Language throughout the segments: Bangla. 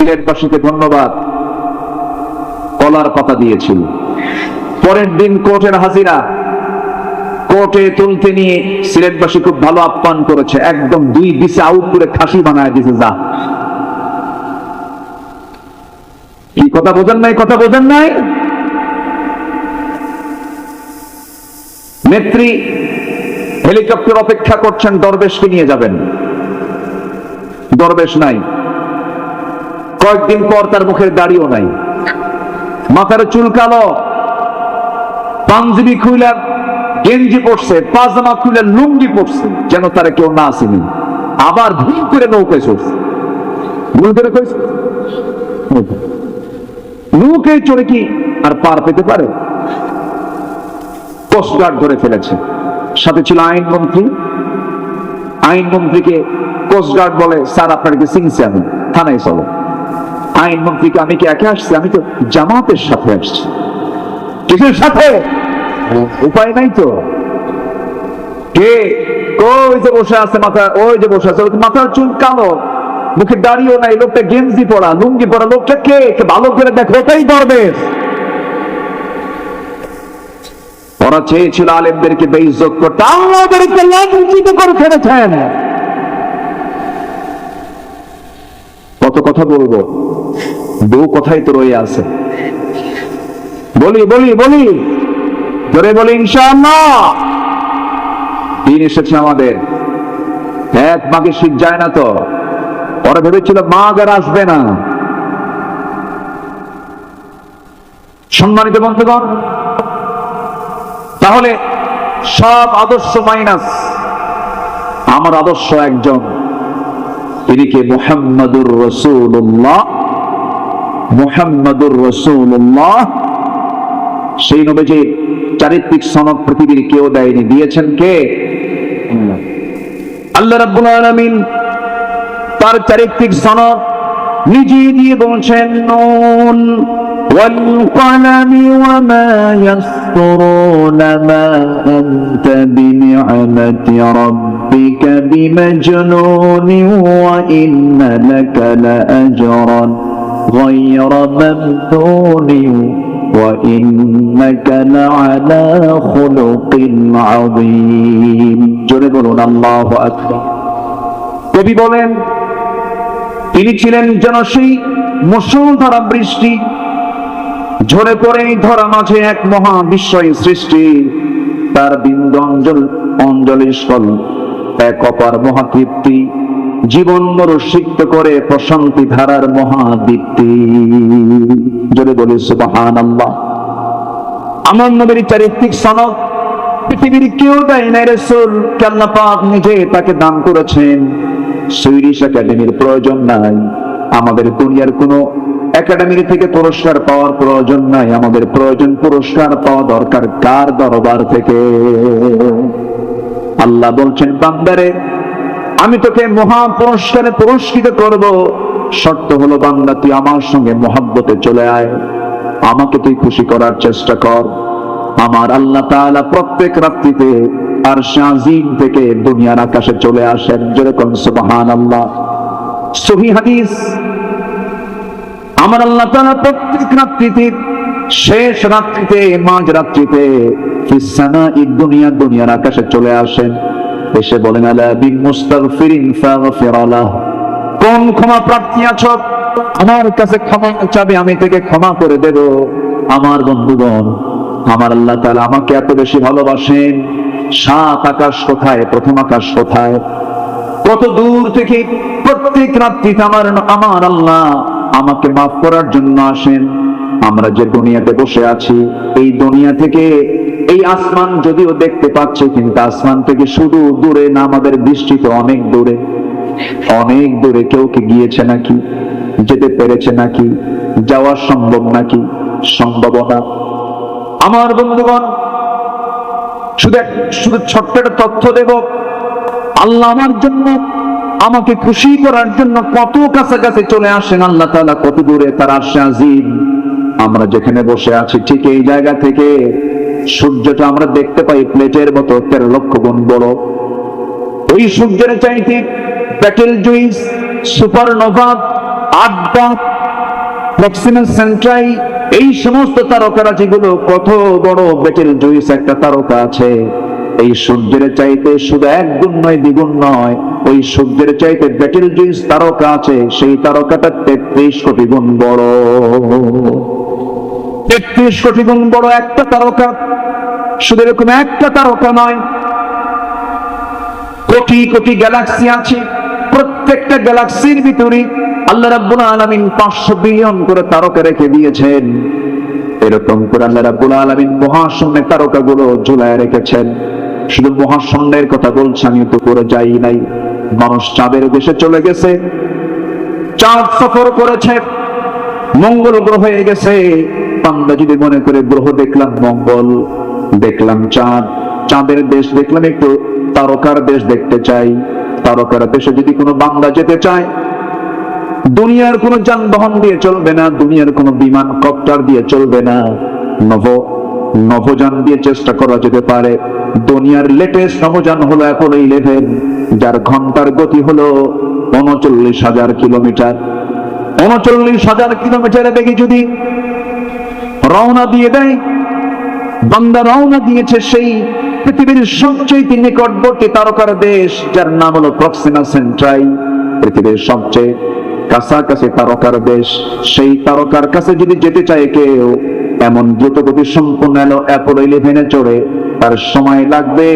সিলেটবাসীকে ধন্যবাদ, কলার পাতা দিয়েছিল। পরের দিন কোর্টের হাজিরা, কোর্টে তুলতে নিয়ে সিলেটবাসী খুব ভালো আপ্যায়ন করেছে, একদম 2 বিসে আউট করে খাসি বানায় দিয়েছে। যা কি কথা বোঝেন নাই, কথা বোঝেন নাই। নেত্রী হেলিকপ্টার অপেক্ষা করছেন, দরবেশকে নিয়ে যাবেন, দরবেশ নাই। কয়েকদিন পর তার মুখের দাড়িও নাই, মাথার চুল কালো, পাঞ্জাবি খুইলা গেঞ্জি পড়ছে, পাজামা খুলে লুঙ্গি পড়ছে, যেন তারা কেউ না আসেনি। আবার ভুল করে নৌকায় চড়ছে, ভুল করে নৌকায় চড়ে কি আর পার পেতে পারে? কোস্টগার্ড ধরে ফেলেছে, সাথে ছিল আইনমন্ত্রী। আইনমন্ত্রীকে কোস্টগার্ড বলে, স্যার আপনাকে চিনছি আমি, থানায় চলো। আইনমন্ত্রীকে, আমি কি একা আসছি? আমি তো জামাতের সাথে আসছি। কিসের সাথে? উপায় নাই তো। কে? ওই যে বসে আছে, মাথা ওই যে বসে আছে, মাথার চুল কালো, মুখে দাড়িও নাই, লোকটা গেঞ্জি পরা, লুঙ্গি পরা, লোকটা কে? ভালো করে দেখো, ওটাই দরবেশ। ওরা চেয়েছিল আলেমদেরকে বেইজ্জত করতে, আল্লাহ ওদেরকে লাঞ্ছিত করে ফেলেছেন। কত কথা বলবো, দু কথাই তো রয়ে আছে। বলি বলি বলি ধরে বলি, ইনশাআল্লাহ দিন এসেছে আমাদের। এক মাকে শীত যায় না তো, ওরা ভেবেছিল মাঘ আর আসবে না। সম্মানিত বন্ধুগণ, তাহলে সব আদর্শ মাইনাস, আমার আদর্শ একজন, তিনি কে? মুহাম্মাদুর রাসূলুল্লাহ। মুহাম্মাদুর রাসূলুল্লাহ, সেই নবীজি চারিত্রিক সনদ পৃথিবীর কেউ দেয়নি, দিয়েছেন কে? আল্লাহ রাব্বুল আলামিন তার চারিত্রিক সনদ নিজে দিয়ে বলছেন, নুন ওয়াল কলামি ওয়া মা ইয়াসতুরুনা মা আনতা বিনি'মাতি রাব্বিকা বিমাজনুন ওয়া ইন্না লাকা লাআজরান গায়রা মামনুন وَإِنَّكَ لَعَلَى خُلُقٍ عَظِيمٍ। জোরে বলুন আল্লাহু আকবার। কবি বলেন, তিনি ছিলেন যেন সেই মুষলধারা বৃষ্টি, ঝরে পড়েই ধরা মাঝে এক মহা বিস্ময় সৃষ্টি। তার বিন্দু অঞ্জলি স্থল এক অপার মহাতৃপ্তি, জীবন মরুসিক্ত করে প্রশান্তি ধারার মহাদীপ্তি। জোরে বলি সুবহানাল্লাহ। আমার নবীর চারিত্রিক সনদ পৃথিবীর কেউ দেয় নাই, রাসূল আল্লাহ পাক নিজে তাকে দান করেছেন। সুইডিশ একাডেমির প্রয়োজন নাই, আমাদের দুনিয়ার কোনো একাডেমি থেকে পুরস্কার পাওয়ার প্রয়োজন নাই। আমাদের প্রয়োজন পুরস্কার পাওয়া দরকার কার দরবার থেকে? আল্লাহ বলছেন, বান্দারে আমি তোকে মহা পুরস্কারে পুরস্কৃত করব, শর্ত হলো বান্দা তুই আমার সঙ্গে মহব্বতে চলে আয়, আমাকে তুই খুশি করার চেষ্টা কর। আমার আল্লাহ তাআলা প্রত্যেক রাত্রিতে আরশে আজিম থেকে দুনিয়ার আকাশে চলে আসেন। যেরকম সুবহানাল্লাহ। সহিহ হাদিস, আমার আল্লাহ তাআলা প্রত্যেক রাত্রিতে, শেষ রাত্রিতে, মাঝ রাত্রিতে ফিস সামাঈদ দুনিয়া, দুনিয়ার আকাশে চলে আসেন, এসে বলেন, আলা বিল মুস্তাগফিরিন ফাগফির লাহ। কোন ক্ষমা প্রার্থী আছো, আমার কাছে ক্ষমা চাবে, আমি থেকে ক্ষমা করে দেব। আমার বন্ধুগণ, আমার আল্লাহ তাআলা আমাকে এত বেশি ভালোবাসেন, 7 আকাশ কোথায়, প্রথম আকাশ কোথায়, কত দূর থেকে প্রত্যেক রাত্রিতে আমার আল্লাহ আমাকে মাফ করার জন্য আসেন। আমরা যে দুনিয়াতে বসে আছি, এই দুনিয়া থেকে এই আসমান যদিও দেখতে পাচ্ছি, কিন্তু আসমান থেকে শুধু দূরে না, আমাদের দৃষ্টিতে অনেক দূরে, অনেক দূরে। কেউ কি গিয়েছে নাকি? যেতে পেরেছে নাকি? যাওয়া সম্ভব নাকি? সম্ভব না। আমার বন্ধুগণ, শুধু ছোট্ট একটা তথ্য দেব। আল্লাহ আমার জন্য, আমাকে খুশি করার জন্য কত কাছাকাছি চলে আসেন আল্লাহ তাআলা, কত দূরে তার আরশে আজিম। আমরা যেখানে বসে আছি, ঠিক এই জায়গা থেকে সূর্যটা আমরা দেখতে পাই প্লেটের মতো 13 লক্ষ গুণ বড়। ওই সূর্যের চাইতে ব্যাটেল জুইস, সুপারনোভা, 8 প্রক্সিমা সেন্ট্রাই, এই সমস্ত তারকারা যেগুলো, কত বড় বেটেল জুইস একটা তারকা আছে, এই সূর্যের চাইতে শুধু এক গুণ নয়, দ্বিগুণ নয়, ওই সূর্যের চাইতে বেটেল জুইস তারকা আছে, সেই তারকাটা 33 কোটি গুণ বড়। 33 কোটি গুণ বড় একটা তারকা। শুধু এরকম একটা তারকা নয়, কোটি কোটি গ্যালাক্সি আছে। প্রত্যেকটা গ্যালাক্সির ভিতরে আল্লাহ রাব্বুল আলামিন 500 বিলিয়ন করে তারকা রেখে দিয়েছেন। এরকম করে আল্লাহ রাব্বুল আলামিন মহাশূন্যের তারকাগুলো ঝুলায় রেখেছেন। শুধু মহাশূন্যের কথা বলছি, আমি তো করে যাই নাই। মানুষ চাঁদের দেশে চলে গেছে, চাঁদ সফর করেছে, মঙ্গল গ্রহে গেছে। বান্দা যদি মনে করে গ্রহ দেখলাম মঙ্গল, দেখলাম চাঁদ, চাঁদের দেশ দেখলাম, একটু তারকার দেশ দেখতে চাই, তারকার দেশে যদি কোনো বান্দা যেতে চায়, দুনিয়ার কোনো যানবাহন দিয়ে চলবে না, দুনিয়ার কোনো বিমান কপ্টার দিয়ে চলবে না, নভোযান দিয়ে চেষ্টা করা যেতে পারে। দুনিয়ার লেটেস্ট নভোযান হলো অ্যাপোলো 11, যার ঘন্টার গতি হলো 39,000 কিলোমিটার। 39,000 কিলোমিটারের বেগে যদি রওনা দিয়ে দেয়, বান্দা রওনা দিয়েছে সেই পৃথিবীর সবচেয়ে নিকটবর্তী তারকার দেশ, যার নাম হলো প্রক্সিমা সেন্ট্রাই। পৃথিবীর সবচেয়ে কাছাকাছি তারকার দেশ, সেই তারকার কাছে যদি যেতে চায় কেউ, এমন দ্রুতগতি সম্পন্ন অ্যাপোলো 11 চড়ে তার সময় লাগবে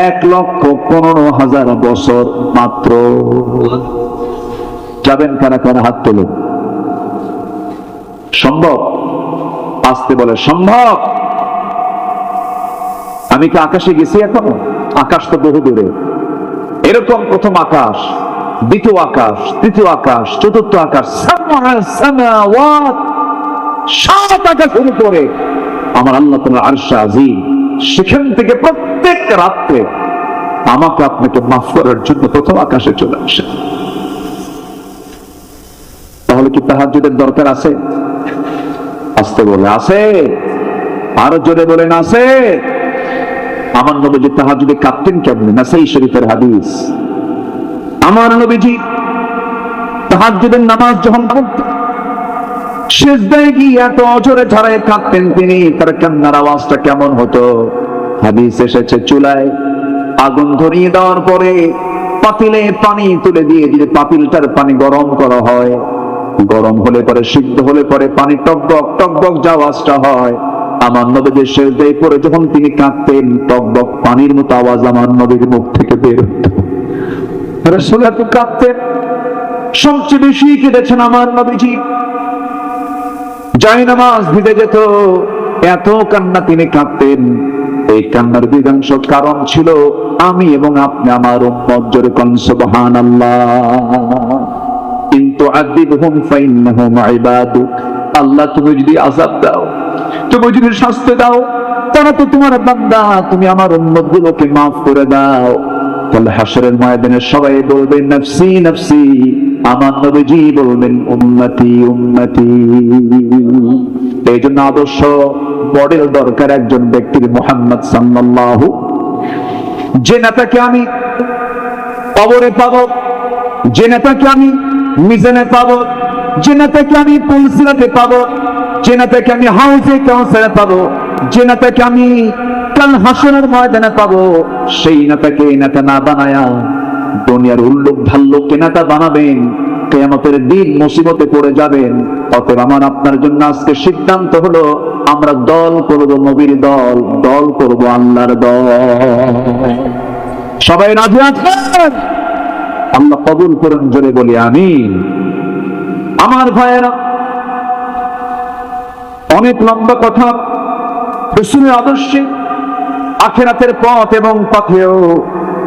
1,15,000 বছর মাত্র। যাবেন কারা কারা? হাত তুলুন। সম্ভব? আসতে বলে সম্ভব। আমি কি আকাশে গেছি এখনো? আকাশ তো বহু দূরে। এরকম প্রথম আকাশ, দ্বিতীয় আকাশ, তৃতীয় আকাশ, চতুর্থ আকাশ, 7 আকাশের উপরে আমার আল্লাহ তাআলা আরশ আজিম। সেখান থেকে প্রত্যেক রাত্রে আমাকে আপনাকে মাফ করার জন্য প্রথম আকাশে চলে আসে। তাহলে কি তাহাজ্জুদের দরকার আছে? আসতে বলে আছে, আরো জোরে বলেন আছে। আমার নবীজি তাহাজ্জুদে কাঁদতেন কেমনে? নাসাই শরীফের হাদিস। আমার নবীজি তাহাজ্জুদের নামাজ যখন পড়তেন, সিজদায় গিয়ে এত জোরে ঝাড়ায় কাঁদতেন তিনি, তার কান্নার আওয়াজটা কেমন হতো? হাদিস এসেছে, চুলায় আগুন ধরিয়ে দেওয়ার পরে পাতিলে পানি তুলে দিয়ে যদি পাতিলটার পানি গরম করা হয়, গরম হলে পরে, সিদ্ধ হলে পরে পানি টকবক টকবক যে আওয়াজটা হয়, আমার নবীর সিজদায় পড়ে যখন তিনি কাঁদতেন, টকবক পানির মতো আওয়াজ আমার নবীর মুখ থেকে বের হতো। রাসূল এত কাঁদতেন, সবচেয়ে বেশি কেঁদেছেন আমার নবীজি। জায়নামাজ ভিজে যেত, এত কান্না তিনি কাঁদতেন। এই কান্নার বিধাংশ কারণ ছিল আমি এবং আপনি, আমার উম্মত। জোরে কোন সুবহানাল্লাহ। কিন্তু আযিবহুম ফাইন্নাহুম ইবাদুক। আল্লাহ তুমি যদি আযাব দাও, তুমি যদি শাস্তি দাও, তারা তো তোমার বান্দা, তুমি আমার উম্মত গুলোকে মাফ করে দাও। তাহলে হাশরের ময়দানে সবাই বলবে নফসি নফসি, আমার নবীজি বলবেন উম্মতি উম্মতি। এই জন্য আদর্শ মডেল দরকার একজন ব্যক্তির, মুহাম্মদ সাল্লাল্লাহু। যে নেতাকে আমি কবরে পাবো, যে নেতাকে আমি মিজানে পাবো, যে নেতাকে আমি পুলসিরাতে পাবো, যে নেতাকে আমি হাউজে কাউসারে পাবো, যে নেতাকে আমি কাল হাসরের ময়দানে পাবো, সেই নেতাকে নেতা না বানায়া দুনিয়ার উল্লুক ভাল্লুককে নেতা বানাবেন, কিয়ামতের দিন মুসিবতে পড়ে যাবেন। অতএব আমার আপনার জন্য আজকে সিদ্ধান্ত হলো, আমরা দল করব নবীর দল, দল করব আল্লাহর দল। সবাই রাজি আছেন? আল্লাহ কবুল করুন, জোরে বলি আমিন। আমার ভাইয়েরা, অনেক লম্বা কথা। রাসূলের আদর্শে আখিরাতের পথ এবং পথেও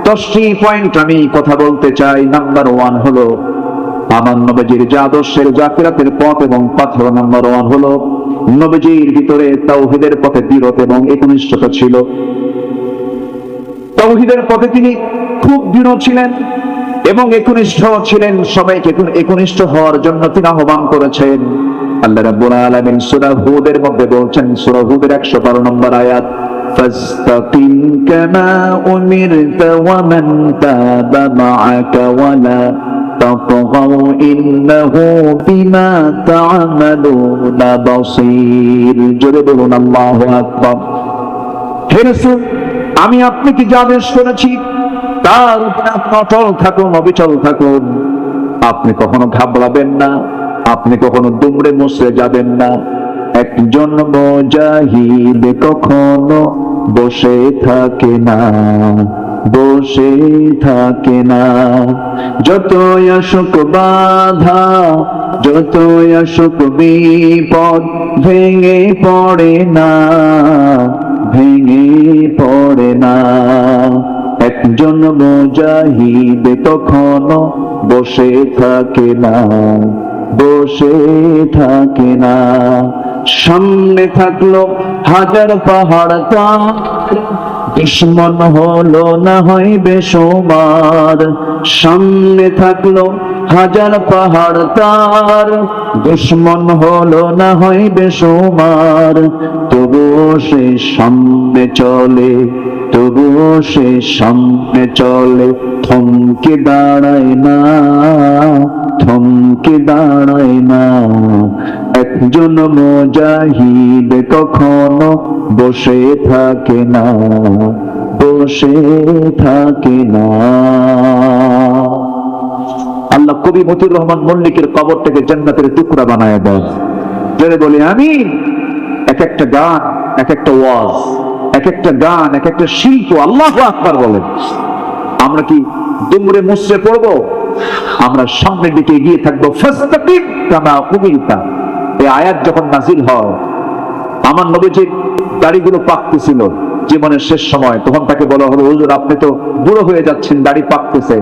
10টি পয়েন্ট আমি কথা বলতে চাই। নাম্বার 1 হলো আমার নবীজির যে আদর্শের আখিরাতের পথ এবং পথেও নাম্বার 1 হলো নবীজির ভিতরে তাওহীদের পথে দৃঢ়তা এবং একনিষ্ঠতা ছিল। তাওহীদের পথে তিনি খুব দৃঢ় ছিলেন এবং একনিষ্ঠ ছিলেন। সবাইকে একনিষ্ঠ হওয়ার জন্য তিনি আহ্বান করেছেন। আল্লাহ রাব্বুল আলামিন সূরা হুদের মধ্যে বলছেন, সূরা হুদের 112 নম্বর আয়াত, ফাস্তাকিম কামা উমিরতা ওয়া মান তাবা মাআকা ওয়ালা তাতগাউ ইন্নাহু বিমা তা'মালুনা বাসীর। জোরে বলুন আল্লাহু আকবার। হে রাসূল, আমি আপনাকে যা আদেশ করেছি তার উপরে আপনি অটল থাকুন, অবিচল থাকুন। আপনি কখনো ঘাবড়াবেন না, আপনি কখনো দুমড়ে মুচড়ে যাবেন না। একজন মুজাহিদ কখনো বসে থাকে না, বসে থাকে না। যতই আসুক বাধা, যতই আসুক বিপদ, ভেঙে পড়ে না, ভেঙে পড়ে না। একজন মুজাহিদ কখনো বসে থাকে না, বসে থাকে না। সামনে থাকলো হাজার পাহাড় তার, দুশ্মন হলো না হয় বেসুমার। সামনে থাকলো হাজার পাহাড় তার, দুশ্মন হলো না হয় বেসুমার। তবুও সে সামনে চলে, তবুও সে সামনে চলে, থমকে দাঁড়ায় না, থমকে দাঁড়ায় না। একজন মুজাহিদ কখনো বসে থাকে না, বসে থাকে না। আল্লাহ কবি মতিউর রহমান মল্লিকের কবরটাকে জান্নাতের টুকরা বানায় দেয়। যারা বলে আমি, এক একটা গান, এক একটা ওয়াজ, এক একটা গান, এক একটা শিল্প। আল্লাহু আকবার বলেন। আমরা কি দুমড়ে মুচড়ে পড়বো? আমরা সামনের দিকে এগিয়ে থাকবো। ফাস্তাকিম কামা উমিরতা। এই আয়াত যখন নাজিল হয়, আমার নবীজির দাড়িগুলো পাকতেছিল জীবনের শেষ সময়, তখন তাকে বলা হলো, হুজুর আপনি তো বুড়ো হয়ে যাচ্ছেন, দাড়ি পাকতেছে।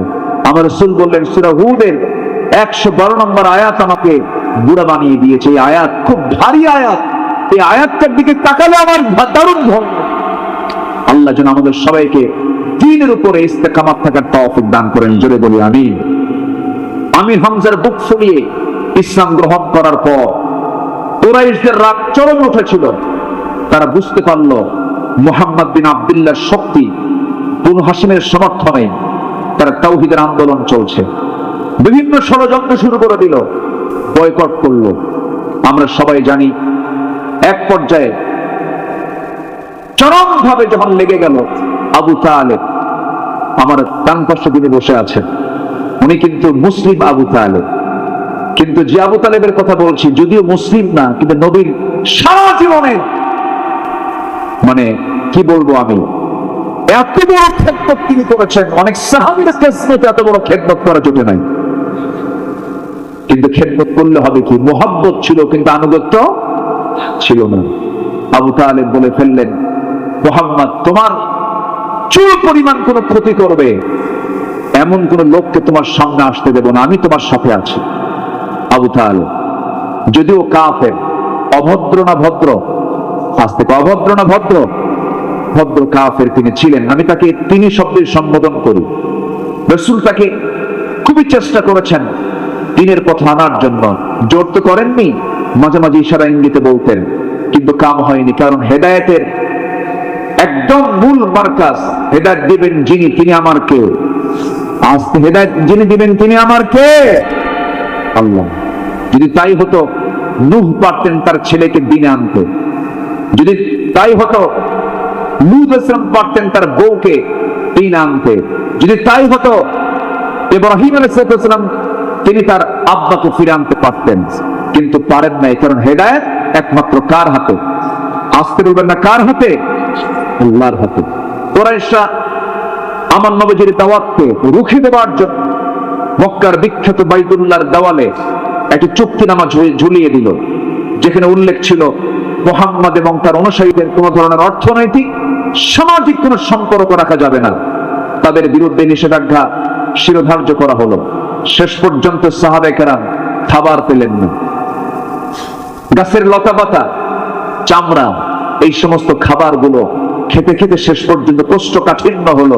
আমার রাসূল বললেন, সূরা হুদের 112 নম্বর আয়াত আমাকে বুড়া বানিয়ে দিয়েছে। এই আয়াত খুব ভারী আয়াত। এই আয়াতটার দিকে তাকালে আমার দারুণ ভয়। আল্লাহ যেন আমাদের সবাইকে দ্বীনের উপরে ইস্তেকামাত থাকার তৌফিক দান করেন। জোরে বলি আমিন। আমির হামজার বুক ফুলিয়ে ইসলাম গ্রহণ করার পর কুরাইশদের রাগ চরমে উঠেছিল। তারা বুঝতে পারলো মুহাম্মদ বিন আব্দুল্লাহর শক্তি, বনু হাশিমের সমর্থনে তারা তাওহীদের আন্দোলন চলছে। বিভিন্ন ষড়যন্ত্র শুরু করে দিল, বয়কট করলো। আমরা সবাই জানি এক পর্যায়ে চরম ভাবে যখন লেগে গেল, আবু তালেব, আমার ডান পাশে যিনি বসে আছেন, উনি কিন্তু মুসলিম আবু তালেব। কিন্তু যে আবু তালেবের কথা বলছি, যদিও মুসলিম না, কিন্তু নবীর সারা জীবনে মানে কি বলবো আমি, এত বড় খেদমত তিনি করেছেন। অনেক সাহাবীদের কিসমতে এত বড় খেদমত করা জোটে নাই। কিন্তু খেদমত করলে হবে কি, মুহাব্বত ছিল কিন্তু আনুগত্য ছিল না। আবু তালেব বলে ফেললেন, মুহাম্মদ তোমার চুল পরিমাণ কোন ক্ষতি করবে এমন কোন লোককে তোমার সামনে আসতে দেব না, আমি তোমার সাথে আছি। আবু তালেব যদিও কাফের, অভদ্র না ভদ্র, আজ থেকে অভদ্র না ভদ্র, ভদ্র কাফের তিনি ছিলেন। আমি তাকে তিনি শব্দের সম্বোধন করি। রাসূল তাকে খুবই চেষ্টা করেছেন দ্বীনের পথে আনার জন্য। জোর তো করেননি, মাঝে মাঝে ইশারা ইঙ্গিতে বলতেন, কিন্তু কাম হয়নি। কারণ হেদায়েতের একদম মূল মার্কাজ, হেদায়েত দিবেন যিনি, তিনি আমার কে? আজ হেদায়েত যিনি দিবেন তিনি আমার কে? আল্লাহ। যদি তাই হতো, নূহ পারতেন তার ছেলেকে দ্বীনে আনতে। যদি তাই হতো, লূত আলাইহিস সালাম পারতেন তার বউকে দ্বীনে আনতে। যদি তাই হতো, ইব্রাহিম আলাইহিস সালাম তিনি তার আব্বাকে ফিরে আনতে পারতেন। কিন্তু পারেন নাই, কারণ হেদায়েত একমাত্র কার হাতে? আসতে বলবেন না, কার হাতে? আল্লাহর হাতে। কুরাইশরা আমার নবীজির দাওয়াতকে রুখে দেওয়ার জন্য মক্কার বিখ্যাত বাইতুল্লাহর দেওয়ালে একটি চুক্তিনামা ঝুলিয়ে দিল, যেখানে উল্লেখ ছিল মুহাম্মদ এবং তার অনুসারীদের কোন ধরনের অর্থনৈতিক, সামাজিক কোন সম্পর্ক রাখা যাবে না। তাদের বিরুদ্ধে নিষেধাজ্ঞা শিরোধার্য করা হলো। শেষ পর্যন্ত সাহাবায়ে কেরাম খাবার পেলেন না। গাছের লতাপাতা, চামড়া, এই সমস্ত খাবারগুলো খেতে খেতে শেষ পর্যন্ত কোষ্ঠকাঠিন্য হলো।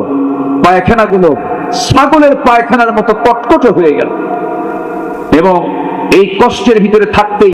পায়খানাগুলো ছাগলের পায়খানার মতো কটকটে হয়ে গেল। এবং এই কষ্টের ভিতরে থাকতেই